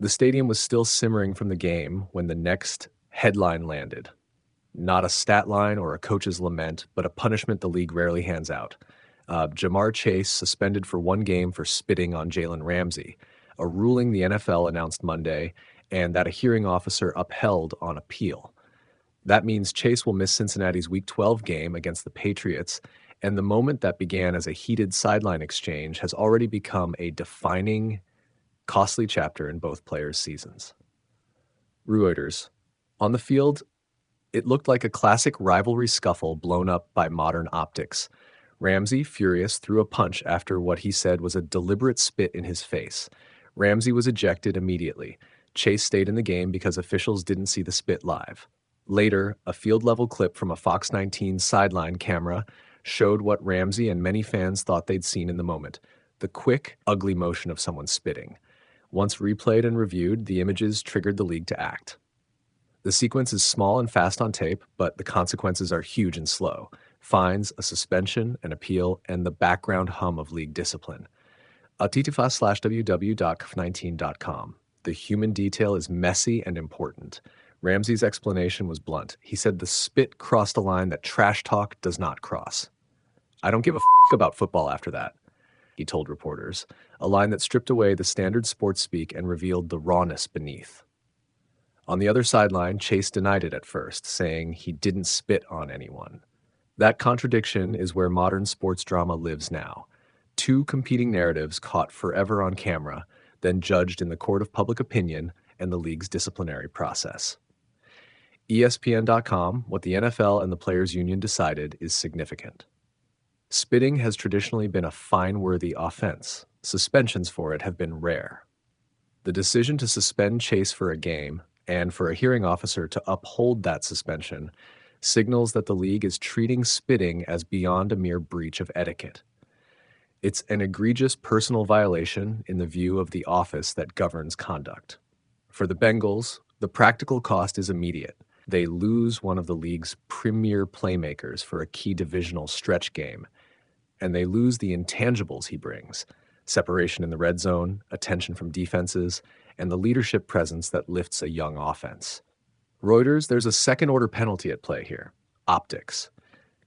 The stadium was still simmering from the game when the next headline landed. Not a stat line or a coach's lament, but a punishment the league rarely hands out. Jamar Chase suspended for 1 game for spitting on Jalen Ramsey, a ruling the NFL announced Monday, and that a hearing officer upheld on appeal. That means Chase will miss Cincinnati's Week 12 game against the Patriots, and the moment that began as a heated sideline exchange has already become a defining, costly chapter in both players' seasons. Reuters. On the field, it looked like a classic rivalry scuffle blown up by modern optics. Ramsey, furious, threw a punch after what he said was a deliberate spit in his face. Ramsey was ejected immediately. Chase stayed in the game because officials didn't see the spit live. Later, a field-level clip from a Fox 19 sideline camera showed what Ramsey and many fans thought they'd seen in the moment: the quick, ugly motion of someone spitting. Once replayed and reviewed, the images triggered the league to act. The sequence is small and fast on tape, but the consequences are huge and slow. Fines, a suspension, an appeal, and the background hum of league discipline. atifa/www.kf19.com. The human detail is messy and important. Ramsey's explanation was blunt. He said the spit crossed a line that trash talk does not cross. "I don't give a about football after that," he told reporters, a line that stripped away the standard sports speak and revealed the rawness beneath. On the other sideline, Chase denied it at first, saying he didn't spit on anyone. That contradiction is where modern sports drama lives now. Two competing narratives caught forever on camera, then judged in the court of public opinion and the league's disciplinary process. ESPN.com, what the NFL and the Players Union decided is significant. Spitting has traditionally been a fine-worthy offense. Suspensions for it have been rare. The decision to suspend Chase for a game, and for a hearing officer to uphold that suspension, signals that the league is treating spitting as beyond a mere breach of etiquette. It's an egregious personal violation in the view of the office that governs conduct. For the Bengals, the practical cost is immediate. They lose one of the league's premier playmakers for a key divisional stretch game, and they lose the intangibles he brings: separation in the red zone, attention from defenses, and the leadership presence that lifts a young offense. Reuters, there's a second-order penalty at play here: optics.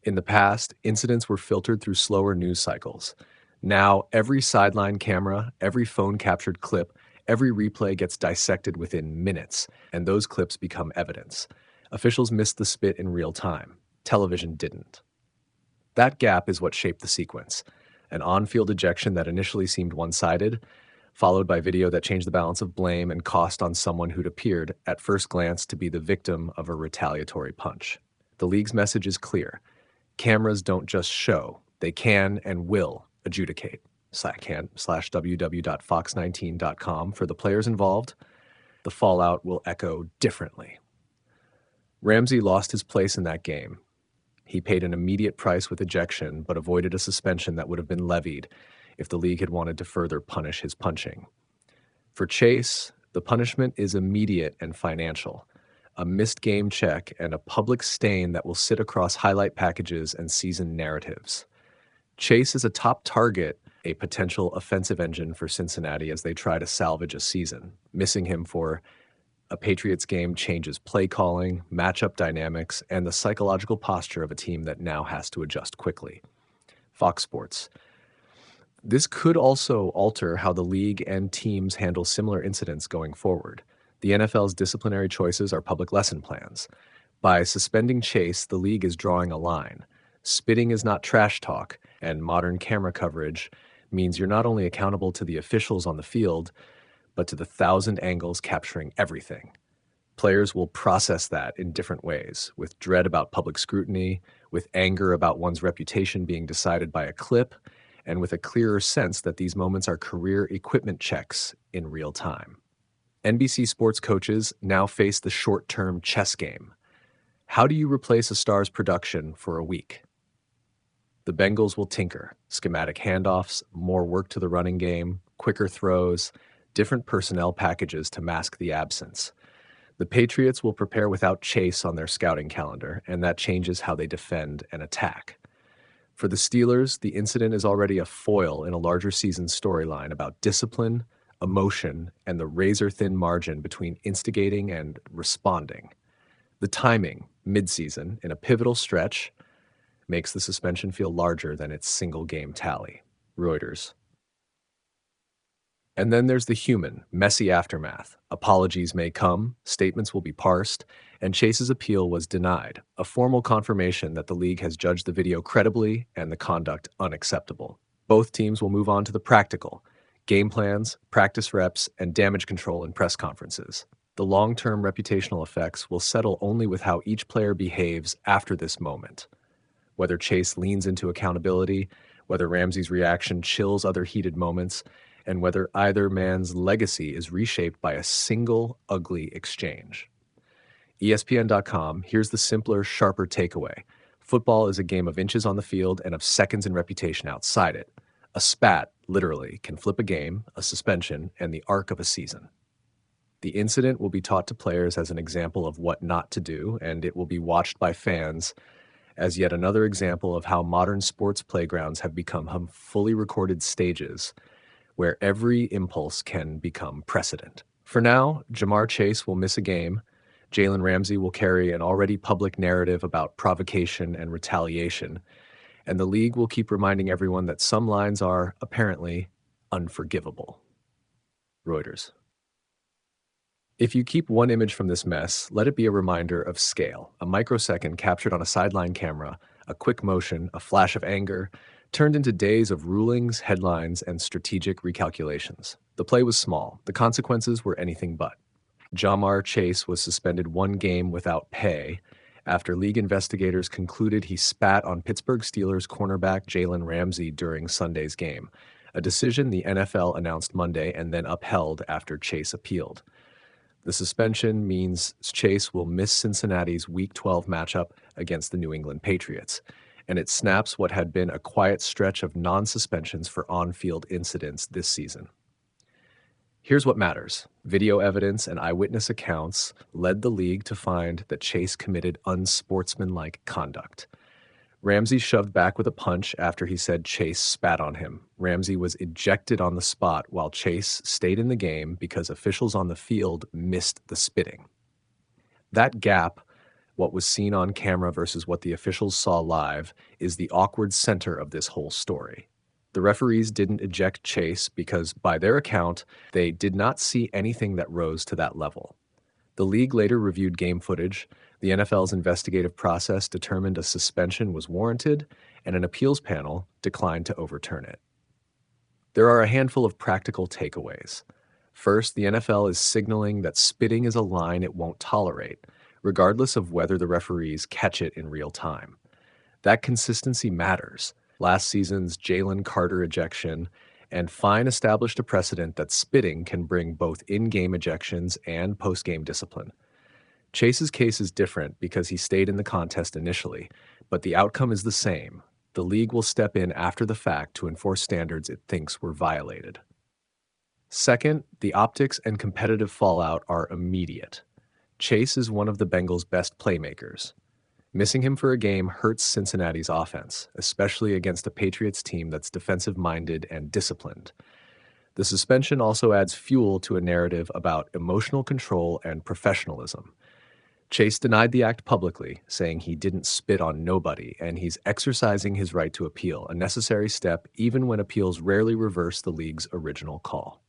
In the past, incidents were filtered through slower news cycles. Now, every sideline camera, every phone-captured clip, every replay gets dissected within minutes, and those clips become evidence. Officials missed the spit in real time. Television didn't. That gap is what shaped the sequence: an on-field ejection that initially seemed one-sided, followed by video that changed the balance of blame and cost on someone who'd appeared, at first glance, to be the victim of a retaliatory punch. The league's message is clear. Cameras don't just show, they can and will adjudicate. /www.fox19.com. For the players involved, the fallout will echo differently. Ramsey lost his place in that game. He paid an immediate price with ejection, but avoided a suspension that would have been levied if the league had wanted to further punish his punching. For Chase, the punishment is immediate and financial: a missed game check and a public stain that will sit across highlight packages and season narratives. Chase is a top target, a potential offensive engine for Cincinnati as they try to salvage a season. Missing him for a Patriots game changes play calling, matchup dynamics, and the psychological posture of a team that now has to adjust quickly. Fox Sports. This could also alter how the league and teams handle similar incidents going forward. The NFL's disciplinary choices are public lesson plans. By suspending Chase, the league is drawing a line. Spitting is not trash talk, and modern camera coverage means you're not only accountable to the officials on the field, but to the 1,000 angles capturing everything. Players will process that in different ways, with dread about public scrutiny, with anger about one's reputation being decided by a clip, and with a clearer sense that these moments are career equipment checks in real time. NBC sports coaches now face the short-term chess game. How do you replace a star's production for a week? The Bengals will tinker: schematic handoffs, more work to the running game, quicker throws, different personnel packages to mask the absence. The Patriots will prepare without Chase on their scouting calendar, and that changes how they defend and attack. For the Steelers, the incident is already a foil in a larger season storyline about discipline, emotion, and the razor-thin margin between instigating and responding. The timing, mid-season, in a pivotal stretch, makes the suspension feel larger than its single-game tally. Reuters. And then there's the human, messy aftermath. Apologies may come, statements will be parsed, and Chase's appeal was denied, a formal confirmation that the league has judged the video credibly and the conduct unacceptable. Both teams will move on to the practical, game plans, practice reps, and damage control in press conferences. The long-term reputational effects will settle only with how each player behaves after this moment. Whether Chase leans into accountability, whether Ramsey's reaction chills other heated moments, and whether either man's legacy is reshaped by a single ugly exchange. ESPN.com, here's the simpler, sharper takeaway. Football is a game of inches on the field and of seconds in reputation outside it. A spat, literally, can flip a game, a suspension, and the arc of a season. The incident will be taught to players as an example of what not to do, and it will be watched by fans as yet another example of how modern sports playgrounds have become fully recorded stages where every impulse can become precedent. For now, Ja'Marr Chase will miss a game. Jalen Ramsey will carry an already public narrative about provocation and retaliation, and the league will keep reminding everyone that some lines are, apparently, unforgivable. Reuters. If you keep one image from this mess, let it be a reminder of scale, a microsecond captured on a sideline camera, a quick motion, a flash of anger, turned into days of rulings, headlines, and strategic recalculations. The play was small. The consequences were anything but. Ja'Marr Chase was suspended 1 game without pay after league investigators concluded he spat on Pittsburgh Steelers cornerback Jalen Ramsey during Sunday's game, a decision the NFL announced Monday and then upheld after Chase appealed. The suspension means Chase will miss Cincinnati's Week 12 matchup against the New England Patriots, and it snaps what had been a quiet stretch of non-suspensions for on-field incidents this season. Here's what matters. Video evidence and eyewitness accounts led the league to find that Chase committed unsportsmanlike conduct. Ramsey shoved back with a punch after he said Chase spat on him. Ramsey was ejected on the spot while Chase stayed in the game because officials on the field missed the spitting. That gap, what was seen on camera versus what the officials saw live, is the awkward center of this whole story. The referees didn't eject Chase because, by their account, they did not see anything that rose to that level. The league later reviewed game footage. The NFL's investigative process determined a suspension was warranted, and an appeals panel declined to overturn it. There are a handful of practical takeaways. First, the NFL is signaling that spitting is a line it won't tolerate, regardless of whether the referees catch it in real time. That consistency matters. Last season's Jalen Carter ejection and fine established a precedent that spitting can bring both in-game ejections and post-game discipline. Chase's case is different because he stayed in the contest initially, but the outcome is the same. The league will step in after the fact to enforce standards it thinks were violated. Second, the optics and competitive fallout are immediate. Chase is one of the Bengals' best playmakers. Missing him for a game hurts Cincinnati's offense, especially against a Patriots team that's defensive-minded and disciplined. The suspension also adds fuel to a narrative about emotional control and professionalism. Chase denied the act publicly, saying he didn't spit on nobody, and he's exercising his right to appeal, a necessary step even when appeals rarely reverse the league's original call.